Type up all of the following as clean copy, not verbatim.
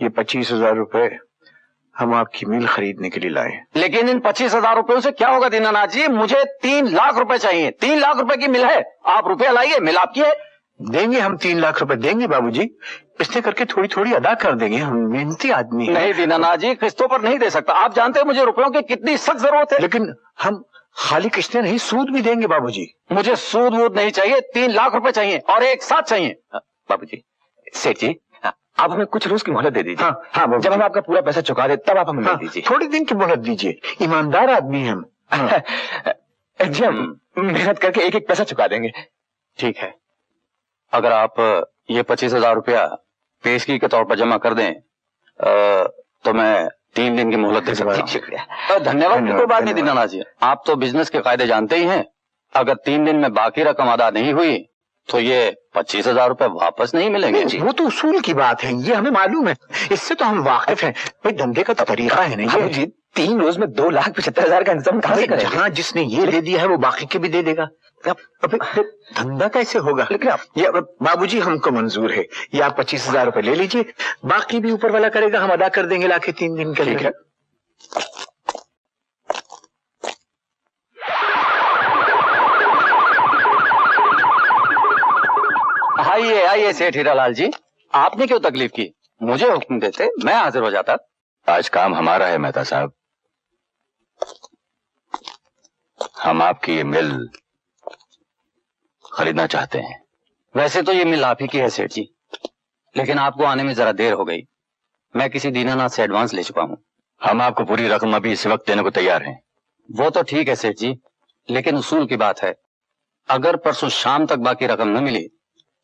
ये 25,000 रुपए हम आपकी मिल खरीदने के लिए लाए। लेकिन इन 25,000 रुपयों से क्या होगा दीनानाथ जी? मुझे 3 लाख रुपए चाहिए। 3 लाख रुपए की मिल है, आप रुपया लाइए, मिल आपकी है। देंगे, हम 3 लाख रुपए देंगे बाबूजी, किस्तें करके थोड़ी थोड़ी अदा कर देंगे, हम मेहनती आदमी हैं। नहीं दीनानाथ जी, किस्तों पर नहीं दे सकता। आप जानते हैं मुझे रुपयों की कितनी सख्त जरूरत है। लेकिन हम खाली किस्तें नहीं, सूद भी देंगे बाबूजी। मुझे सूद वूद नहीं चाहिए, 3 लाख रुपए चाहिए और एक साथ चाहिए। बाबूजी, सेठ जी, आप हमें कुछ रोज की मोहलत दे दीजिए। हाँ, जब हम आपका पूरा पैसा चुका दे तब आप हमें मिल दीजिए। थोड़ी दिन की मोहलत दीजिए, ईमानदार आदमी हैं हम। जी, हम मेहनत करके एक एक पैसा चुका देंगे। ठीक है, अगर आप ये 25,000 रुपया पेशगी के तौर पर जमा कर दें तो मैं 3 दिन की मोहलत दे सकता हूँ। शुक्रिया। धन्यवाद की कोई बात नहीं दीनानाथ जी, आप तो बिजनेस के कायदे जानते ही हैं। अगर 3 दिन में बाकी रकम अदा नहीं हुई तो ये 25,000 रुपए वापस नहीं मिलेंगे। वो तो उसूल की बात है, ये हमें मालूम है, इससे तो हम वाकिफ हैं। भाई धंधे का तो तरीका है नहीं जी, 3 रोज में 2,75,000 का इंतजाम कहाँ से करेंगे? जहाँ जिसने ये दे दिया है वो बाकी के भी दे देगा। अब धंधा कैसे होगा? लेकिन ये बाबूजी हमको मंजूर है, ये आप 25,000 रुपए ले लीजिए, बाकी भी ऊपर वाला करेगा, हम अदा कर देंगे लाके 3 दिन के लिए। आइए आइए सेठ हीरालाल जी, आपने क्यों तकलीफ की? मुझे हुक्म देते, मैं हाजिर हो जाता। आज काम हमारा है मेहता साहब, हम आपकी ये मिल खरीदना चाहते हैं। वैसे तो ये मिल आप ही की है सेठ जी, लेकिन आपको आने में जरा देर हो गई। मैं किसी दीनानाथ से एडवांस ले चुका हूँ। हम आपको पूरी रकम अभी इस वक्त देने को तैयार हैं। वो तो ठीक है सेठ जी, लेकिन उसूल की बात है, अगर परसों शाम तक बाकी रकम न मिली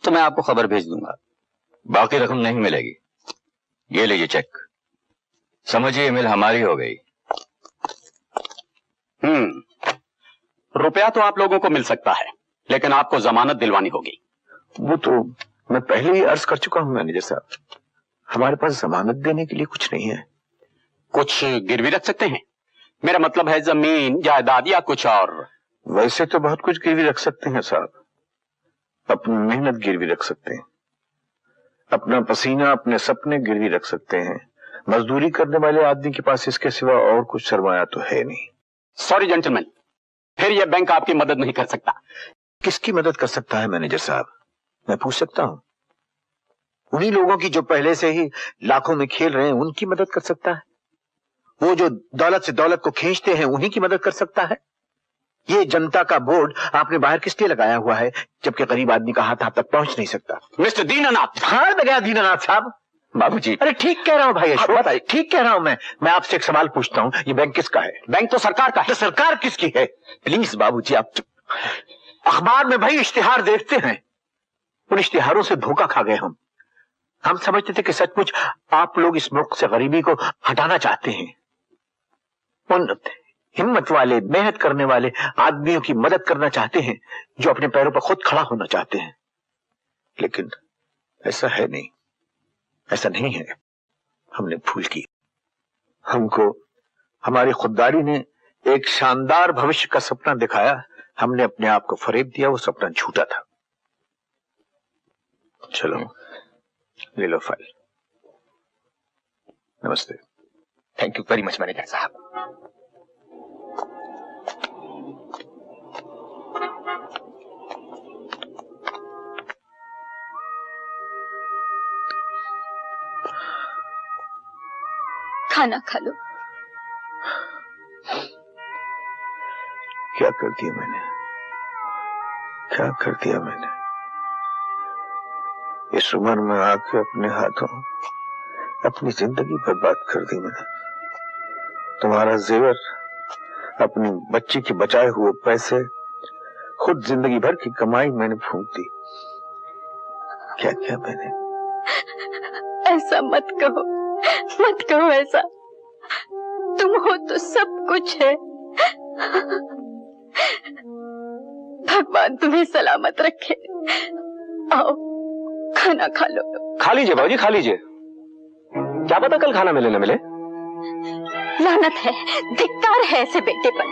तो मैं आपको खबर भेज दूंगा। बाकी रकम नहीं मिलेगी, ये लीजिए चेक, समझिए ये मिल हमारी हो गई। रुपया तो आप लोगों को मिल सकता है, लेकिन आपको जमानत दिलवानी होगी। वो तो मैं पहले ही अर्ज कर चुका हूँ मैनेजर साहब, हमारे पास जमानत देने के लिए कुछ नहीं है। कुछ गिरवी रख सकते हैं? मेरा मतलब है जमीन जायदाद या कुछ और। वैसे तो बहुत कुछ गिरवी रख सकते हैं साहब, अपनी मेहनत गिरवी रख सकते हैं, अपना पसीना, अपने सपने गिरवी रख सकते हैं। मजदूरी करने वाले आदमी के पास इसके सिवा और कुछ सरमाया तो है नहीं। सॉरी जेंटलमैन, फिर यह बैंक आपकी मदद नहीं कर सकता। किसकी मदद कर सकता है मैनेजर साहब, मैं पूछ सकता हूँ? उन्हीं लोगों की जो पहले से ही लाखों में खेल रहे हैं, उनकी मदद कर सकता है। वो जो दौलत से दौलत को खींचते हैं, उन्हीं की मदद कर सकता है। ये जनता का बोर्ड आपने बाहर किस लिए लगाया हुआ है, जबकि गरीब आदमी का हाथ आप तक पहुंच नहीं सकता? मिस्टर दीनानाथ। हाँ लगा दीनानाथ साहब। बाबूजी, अरे ठीक कह रहा हूँ भाई अशोक, ठीक कह रहा हूँ मैं आपसे एक सवाल पूछता हूँ, ये बैंक किसका है? बैंक तो सरकार का है। तो सरकार किसकी है? प्लीज बाबूजी आप अखबार में भाई इश्तिहार देखते हैं, उन इश्तिहारों से धोखा खा गए हम समझते थे कि सचमुच आप लोग इस मुल्क से गरीबी को हटाना चाहते हैं, उन हिम्मत वाले, मेहनत करने वाले आदमियों की मदद करना चाहते हैं जो अपने पैरों पर खुद खड़ा होना चाहते हैं। लेकिन ऐसा है नहीं, ऐसा नहीं है। हमने भूल की, हमको हमारी खुददारी ने एक शानदार भविष्य का सपना दिखाया, हमने अपने आप को फरेब दिया, वो सपना झूठा था। चलो ले लो फाइल। नमस्ते। Thank you very much manager साहब। खाना खा लो। क्या कर दिया मैंने, क्या कर दिया मैंने? इस उम्र में आके अपने हाथों अपनी जिंदगी बर्बाद कर दी मैंने। तुम्हारा जेवर, अपनी बच्ची के बचाए हुए पैसे, खुद जिंदगी भर की कमाई मैंने फूंक दी। क्या किया मैंने? ऐसा मत कहो, मत कहो ऐसा। तुम हो तो सब कुछ है। भगवान तुम्हें सलामत रखे। आओ खाना खा लो। खा लीजिए बाबूजी, खा लीजिए, क्या पता कल खाना मिले न मिले। लानत है, धिक्कार है ऐसे बेटे पर।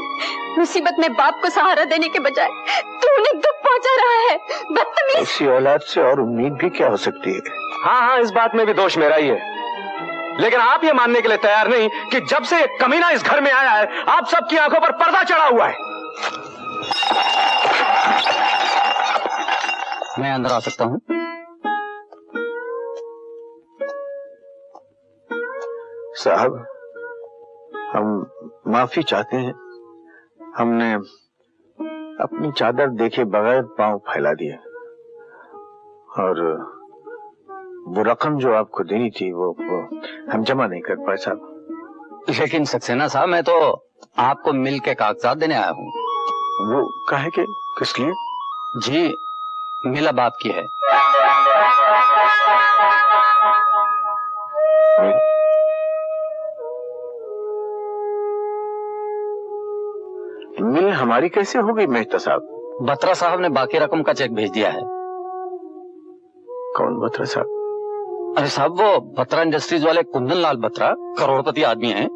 मुसीबत में बाप को सहारा देने के बजाय तू उन्हें दुख पहुंचा रहा है। बदतमीज। ऐसी औलाद से और उम्मीद भी क्या हो सकती है? हाँ, इस बात में भी दोष मेरा ही है। लेकिन आप ये मानने के लिए तैयार नहीं कि जब से एक कमीना इस घर में आया है आप सबकी आंखों पर पर्दा चढ़ा हुआ है। मैं अंदर आ सकता हूं? साहब, हम माफी चाहते हैं। हमने अपनी चादर देखे बगैर पांव फैला दिए और वो रकम जो आपको देनी थी वो हम जमा नहीं कर पाए साहब। लेकिन सक्सेना साहब, मैं तो आपको मिल के कागजात देने आया हूँ। वो काहे के, किस लिए? जी, मिल अब आपकी है। मिल हमारी कैसे हो गई मेहता साहब? बत्रा साहब ने बाकी रकम का चेक भेज दिया है। कौन बत्रा साहब? अरे साहब, वो बत्रा इंडस्ट्रीज वाले कुंदन लाल बत्रा करोड़पति आदमी हैं।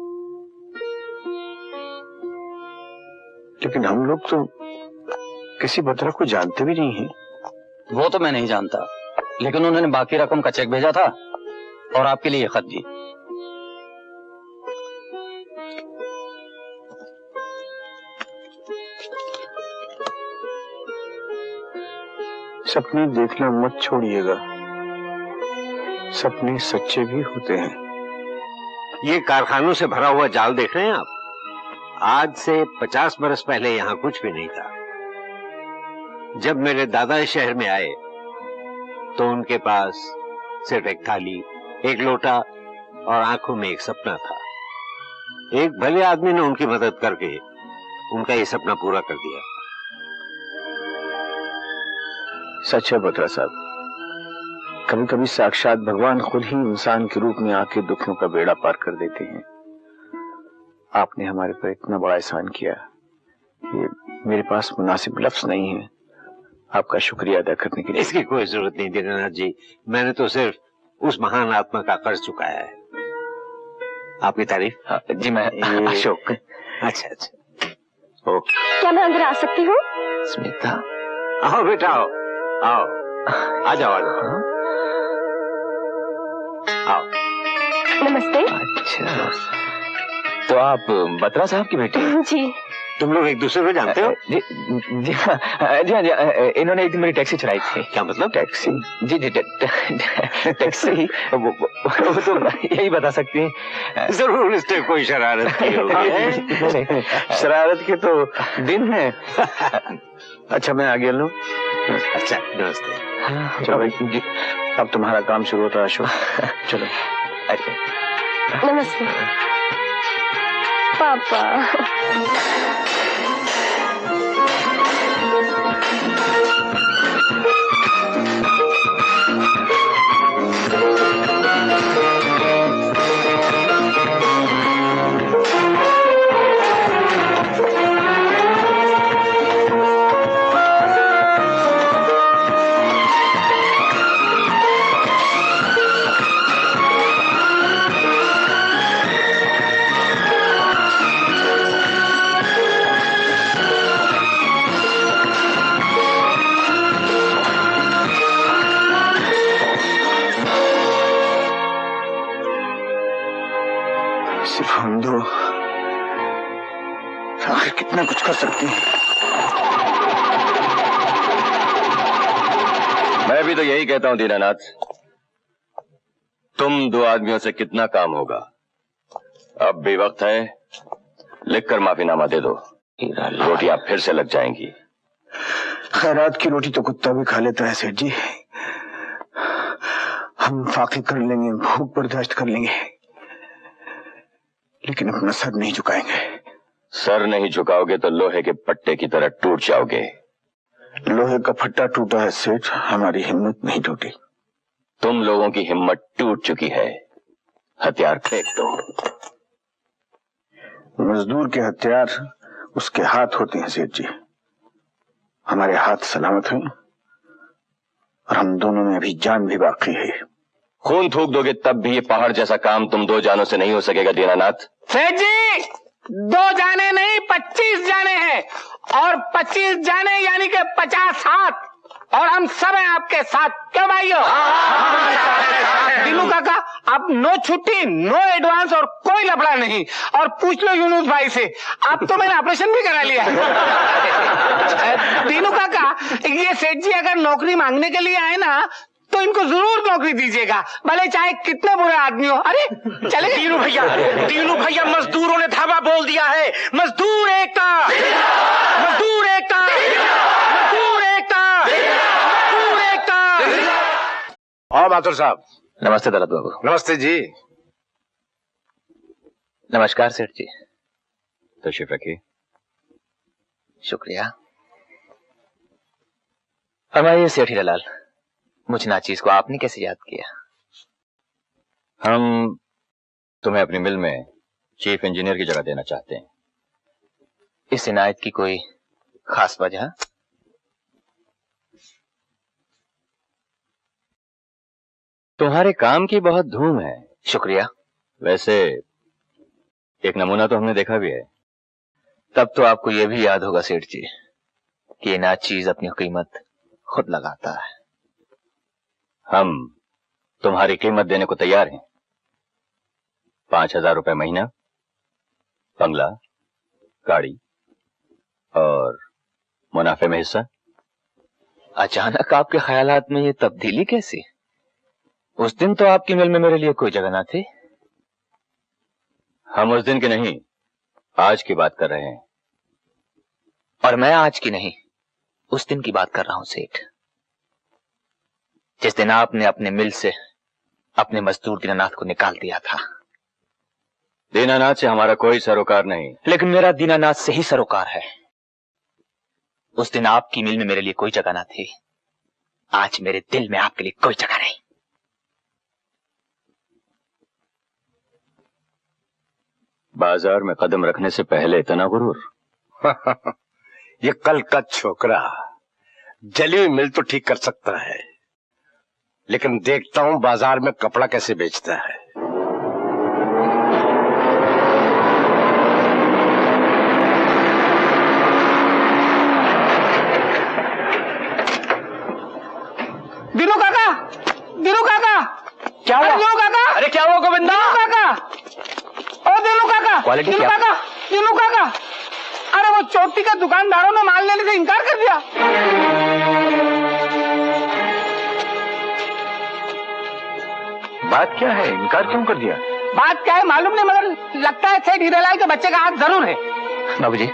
लेकिन हम लोग तो किसी बत्रा को जानते भी नहीं हैं। वो तो मैं नहीं जानता, लेकिन उन्होंने बाकी रकम का चेक भेजा था और आपके लिए खत भी। सपने देखना मत छोड़िएगा, सपने सच्चे भी होते हैं। ये कारखानों से भरा हुआ जाल देख रहे हैं आप? आज से 50 बरस पहले यहाँ कुछ भी नहीं था। जब मेरे दादा इस शहर में आए तो उनके पास सिर्फ एक थाली, एक लोटा और आंखों में एक सपना था। एक भले आदमी ने उनकी मदद करके उनका ये सपना पूरा कर दिया। सच है बत्रा साहब, कभी कभी साक्षात भगवान खुद ही इंसान के रूप में आके दुखों का बेड़ा पार कर देते हैं। आपने हमारे पर इतना बड़ा एहसान किया, ये मेरे पास मुनासिब लफ्ज नहीं है आपका शुक्रिया अदा करने के लिए। इसकी कोई जरूरत नहीं दीनानाथ जी, मैंने तो सिर्फ उस महान आत्मा का कर्ज चुकाया है। आपकी तारीफ? जी मैं अशोक। अच्छा अच्छा। ओ, क्या मैं अंदर आ सकती हूँ? स्मिता, आओ बेटा आओ, आओ आ जाओ, आ जाओ, आओ। नमस्ते। अच्छा, तो आप बत्रा साहब की बेटी? जी। तुम लोग एक दूसरे को जानते हो? जी जी हाँ, जी हाँ, इन्होंने एक दिन मेरी टैक्सी चलाई थी। क्या मतलब? टैक्सी? जी जी, टैक्सी। वो तो यही बता सकती हैं। जरूर इसने कोई शरारत की होगी। शरारत के तो दिन है। अच्छा मैं आगे लूं? अच्छा, नमस्ते। चलो जी, अब तुम्हारा काम शुरू होता है अशोक। चलो। नमस्ते पापा। सिर्फ हम दो आखिर कितना कुछ कर सकते हैं। मैं भी तो यही कहता हूं दीनानाथ, तुम दो आदमियों से कितना काम होगा। अब भी वक्त है, लिखकर माफीनामा दे दो, रोटियां फिर से लग जाएंगी। खैरात की रोटी तो कुत्ता भी खा लेता है सेठ जी। हम फाके कर लेंगे, भूख बर्दाश्त कर लेंगे, लेकिन अपना सर नहीं झुकाएंगे। सर नहीं झुकाओगे तो लोहे के पट्टे की तरह टूट जाओगे। लोहे का फट्टा टूटा है सेठ, हमारी हिम्मत नहीं टूटी। तुम लोगों की हिम्मत टूट चुकी है, हथियार फेंक दो। मजदूर के हथियार उसके हाथ होते हैं सेठ जी। हमारे हाथ सलामत हैं और हम दोनों में अभी जान भी बाकी है। खून थूक दोगे तब भी ये पहाड़ जैसा काम तुम दो जानों से नहीं हो सकेगा दीनानाथ। सेठ जी, 2 जाने नहीं 25 जाने हैं, और 25 जाने यानी कि 50 हाथ। और हम सब हैं आपके साथ, क्यों भाइयों? दीनू काका, आप नो छुट्टी, नो एडवांस और कोई लफड़ा नहीं। और पूछ लो यूनुस भाई से, आप तो मैंने ऑपरेशन भी करा लिया। दीनू काका, ये सेठ जी अगर नौकरी मांगने के लिए आए ना तो इनको जरूर नौकरी दीजिएगा, भले चाहे कितने बुरे आदमी हो। अरे चले दीनू भैया मजदूरों ने धावा बोल दिया है। मजदूर एकता, मजदूर एकता, मजदूर एकता, मजदूर एकता। और माथुर साहब। नमस्ते दौलत बाबू। नमस्ते जी। नमस्कार सेठ जी। तशरीफ रखिए। शुक्रिया। हमारे सेठ हीरालाल, मुझ नाचीज को आपने कैसे याद किया? हम तुम्हें अपनी मिल में चीफ इंजीनियर की जगह देना चाहते हैं। इस इनायत की कोई खास वजह? तुम्हारे काम की बहुत धूम है। शुक्रिया। वैसे एक नमूना तो हमने देखा भी है। तब तो आपको यह भी याद होगा सेठ जी कि नाचीज अपनी कीमत खुद लगाता है। हम तुम्हारी कीमत देने को तैयार हैं। 5,000 रुपए महीना, बंगला, गाड़ी और मुनाफे में हिस्सा। अचानक आपके ख्यालात में ये तब्दीली कैसी? उस दिन तो आपकी मिल में मेरे लिए कोई जगह ना थी। हम उस दिन की नहीं, आज की बात कर रहे हैं। और मैं आज की नहीं, उस दिन की बात कर रहा हूं सेठ, जिस दिन आपने अपने मिल से अपने मजदूर दीनानाथ को निकाल दिया था। दीनानाथ से हमारा कोई सरोकार नहीं। लेकिन मेरा दीनानाथ से ही सरोकार है। उस दिन आपकी मिल में मेरे लिए कोई जगह ना थी, आज मेरे दिल में आपके लिए कोई जगह नहीं। बाजार में कदम रखने से पहले इतना गुरूर। ये कल का छोकरा जली हुई मिल तो ठीक कर सकता है, लेकिन देखता हूं बाजार में कपड़ा कैसे बेचता है। दीनू काका, दीनू काका, क्या हुआ? दीनू काका, अरे क्या हुआ गोविंदा? दीनू काका, ओ दीनू काका, क्वालिटी दीनू क्या? काका, दीनू काका, अरे वो चोटी का दुकानदारों ने माल लेने से इनकार कर दिया। बात क्या है? इनकार क्यों कर दिया? बात क्या है मालूम नहीं, मगर लगता है सेठ हीरालाल के बच्चे का हाथ जरूर है। बाबूजी,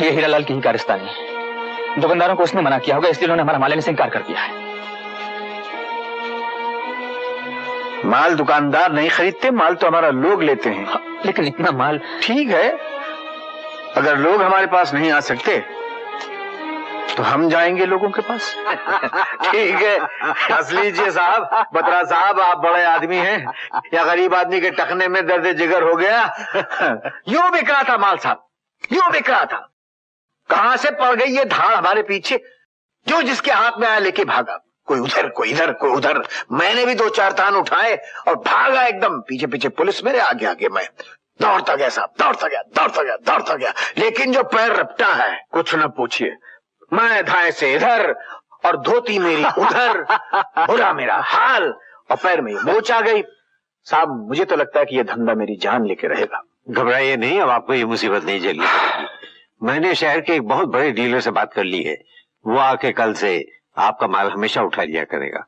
ये हीरालाल की ही कारस्तानी है। दुकानदारों को उसने मना किया होगा, इसलिए उन्होंने हमारा माल लेने से इनकार कर दिया है। माल दुकानदार नहीं खरीदते, माल तो हमारा लोग लेते हैं। हाँ, लेकिन इतना माल। ठीक है, अगर लोग हमारे पास नहीं आ सकते तो हम जाएंगे लोगों के पास। ठीक है, हंस लीजिए साहब। बत्रा साहब, आप बड़े आदमी हैं, या गरीब आदमी के टखने में दर्द जिगर हो गया। यूं बिक रहा था माल साहब, यूं बिक रहा था। कहां से पड़ गई ये धाड़ हमारे पीछे, जो जिसके हाथ में आया लेके भागा। कोई उधर, कोई इधर, कोई उधर। मैंने भी 2-4 थान उठाए और भागा एकदम। पीछे पीछे पुलिस, मेरे आगे आगे मैं दौड़ता गया साहब, दौड़ता गया, दौड़ता गया, दौड़ता गया। लेकिन जो पैर रपटा है, कुछ न पूछिए। मैं धाए से इधर और धोती मेरी उधर, बुरा मेरा हाल, और पैर में मोच आ गई। साहब, मुझे तो लगता है कि यह धंधा मेरी जान लेके रहेगा। घबराइए नहीं, अब आपको ये मुसीबत नहीं झेलनी पड़ेगी। मैंने शहर के एक बहुत बड़े डीलर से बात कर ली है, वो आके कल से आपका माल हमेशा उठा लिया करेगा।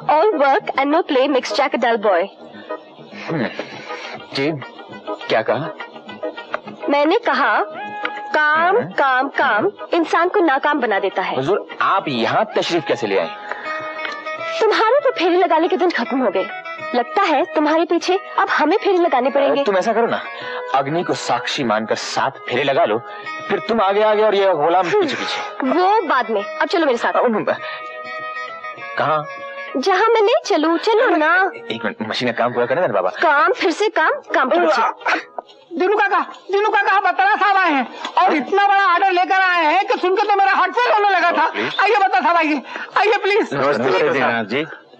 All work and no play makes Jack a dull boy. जी, क्या कहा? मैंने कहा काम काम काम इंसान को नाकाम बना देता है। हुजूर, आप यहाँ तशरीफ कैसे ले आए? तुम्हारे तो फेरे लगाने के दिन खत्म हो गए। लगता है तुम्हारे पीछे अब हमें फेरे लगाने पड़ेंगे। तुम ऐसा करो ना, अग्नि को साक्षी मानकर 7 फेरे लगा लो, फिर तुम आगे आगे और ये गुलाम पीछे पीछे। वो बाद में, अब चलो मेरे साथ। कहाँ? जहाँ मैं ले चलूं, चलो ना। एक मिनट, मशीन का काम पूरा करने देना बाबा। काम फिर से काम, काम फिर से। दीनू काका बत्रा साहब आए हैं और इतना बड़ा ऑर्डर लेकर आए हैं कि सुनकर तो मेरा हार्ट फेल होने लगा था। आइए बत्रा साहब, आइए प्लीज। नमस्ते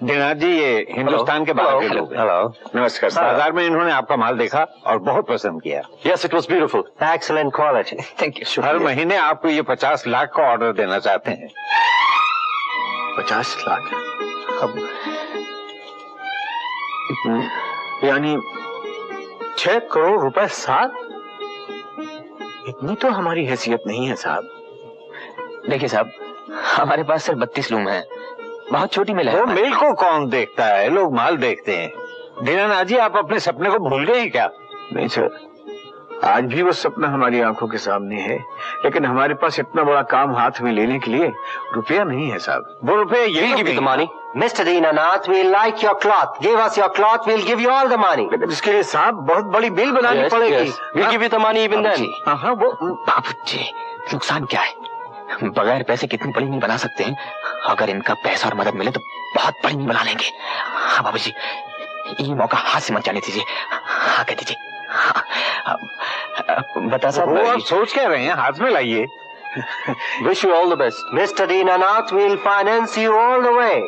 दीनानाथ जी, ये हिंदुस्तान के बाहर के लोग। हेलो, नमस्कार। बाजार में इन्होंने आपका माल देखा और बहुत पसंद किया। Yes, it was beautiful. Excellent quality. Thank you. हर महीने आपको ये 50 लाख का ऑर्डर देना चाहते हैं। 50 लाख? अब यानी 6 करोड़ रुपए साल? इतनी तो हमारी हैसियत नहीं है साहब। देखिए साहब, हमारे पास सिर्फ 32 लूम है, बहुत छोटी मिल है। वो मिल को कौन देखता है, लोग माल देखते हैं। दीनानाथ जी, आप अपने सपने को भूल गए हैं क्या? नहीं सर, आज भी वो सपना हमारी आंखों के सामने है, लेकिन हमारे पास इतना बड़ा काम हाथ में लेने के लिए रुपया नहीं है साहब। वो रुपये यही की भी कमानी। Mr. Dinanath, we like your cloth. Give us your cloth, we'll give you all the money. लेकिन इसके लिए साहब बहुत बड़ी बिल बनानी पड़ेगी। We'll give you the money even then. हाँ, वो बाबूजी, नुकसान क्या है? बगैर पैसे कितनी बड़ी नहीं बना सकते हैं। अगर इनका पैसा और मदद मिले तो बहुत बड़ी नहीं बना लेंगे। हाँ बाबूजी, ये मौका हाथ से मत जाने दीजिए। हाँ कह दीजिए। बता साहब, वो आप सोच क्या रहे हैं, हाथ में लाइए। Wish you all the best. Mr. Dinanath, we'll finance you all the way.